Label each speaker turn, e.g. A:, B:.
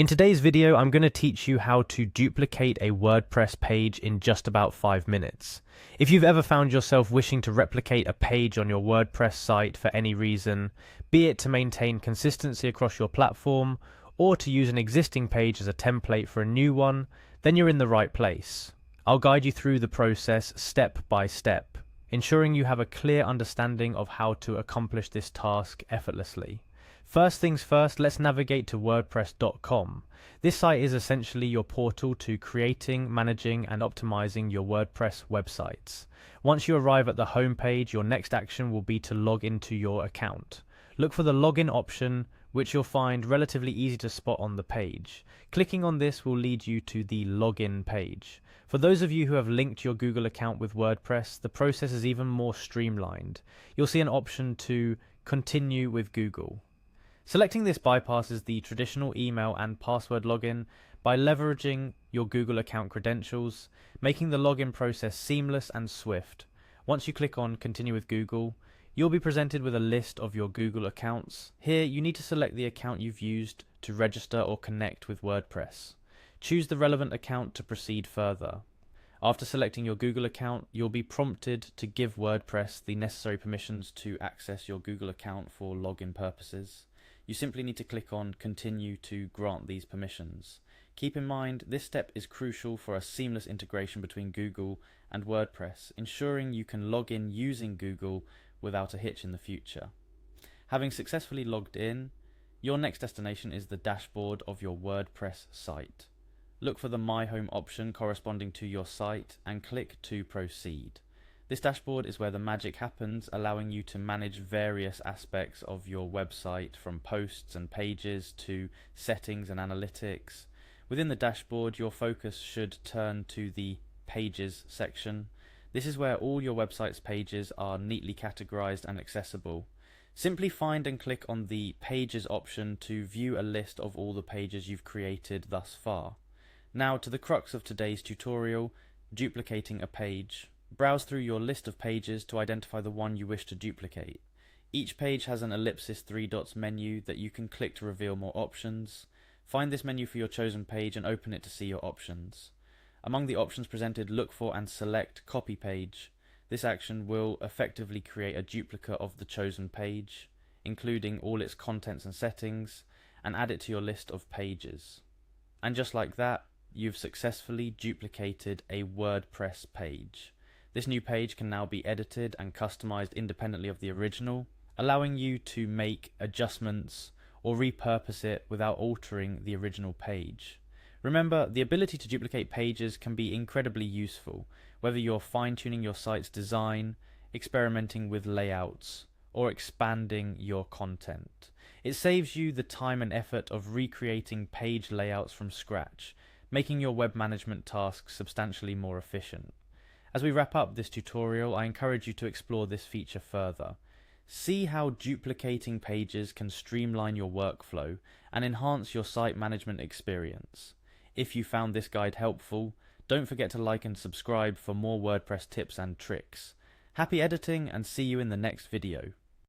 A: In today's video, I'm going to teach you how to duplicate a WordPress page in just about 5 minutes. If you've ever found yourself wishing to replicate a page on your WordPress site for any reason, be it to maintain consistency across your platform or to use an existing page as a template for a new one, then you're in the right place. I'll guide you through the process step by step, ensuring you have a clear understanding of how to accomplish this task effortlessly. First things first, let's navigate to WordPress.com. This site is essentially your portal to creating, managing, and optimizing your WordPress websites. Once you arrive at the home page, your next action will be to log into your account. Look for the login option, which you'll find relatively easy to spot on the page. Clicking on this will lead you to the login page. For those of you who have linked your Google account with WordPress, the process is even more streamlined. You'll see an option to continue with Google. Selecting this bypasses the traditional email and password login by leveraging your Google account credentials, making the login process seamless and swift. Once you click on Continue with Google, you'll be presented with a list of your Google accounts. Here, you need to select the account you've used to register or connect with WordPress. Choose the relevant account to proceed further. After selecting your Google account, you'll be prompted to give WordPress the necessary permissions to access your Google account for login purposes. You simply need to click on Continue to grant these permissions. Keep in mind, this step is crucial for a seamless integration between Google and WordPress, ensuring you can log in using Google without a hitch in the future. Having successfully logged in, your next destination is the dashboard of your WordPress site. Look for the My Home option corresponding to your site and click to proceed. This dashboard is where the magic happens, allowing you to manage various aspects of your website, from posts and pages to settings and analytics. Within the dashboard, your focus should turn to the Pages section. This is where all your website's pages are neatly categorized and accessible. Simply find and click on the Pages option to view a list of all the pages you've created thus far. Now to the crux of today's tutorial, duplicating a page. Browse through your list of pages to identify the one you wish to duplicate. Each page has an ellipsis 3 dots menu that you can click to reveal more options. Find this menu for your chosen page and open it to see your options. Among the options presented, look for and select Copy Page. This action will effectively create a duplicate of the chosen page, including all its contents and settings, and add it to your list of pages. And just like that, you've successfully duplicated a WordPress page. This new page can now be edited and customized independently of the original, allowing you to make adjustments or repurpose it without altering the original page. Remember, the ability to duplicate pages can be incredibly useful, whether you're fine-tuning your site's design, experimenting with layouts, or expanding your content. It saves you the time and effort of recreating page layouts from scratch, making your web management tasks substantially more efficient. As we wrap up this tutorial, I encourage you to explore this feature further. See how duplicating pages can streamline your workflow and enhance your site management experience. If you found this guide helpful, don't forget to like and subscribe for more WordPress tips and tricks. Happy editing, and see you in the next video.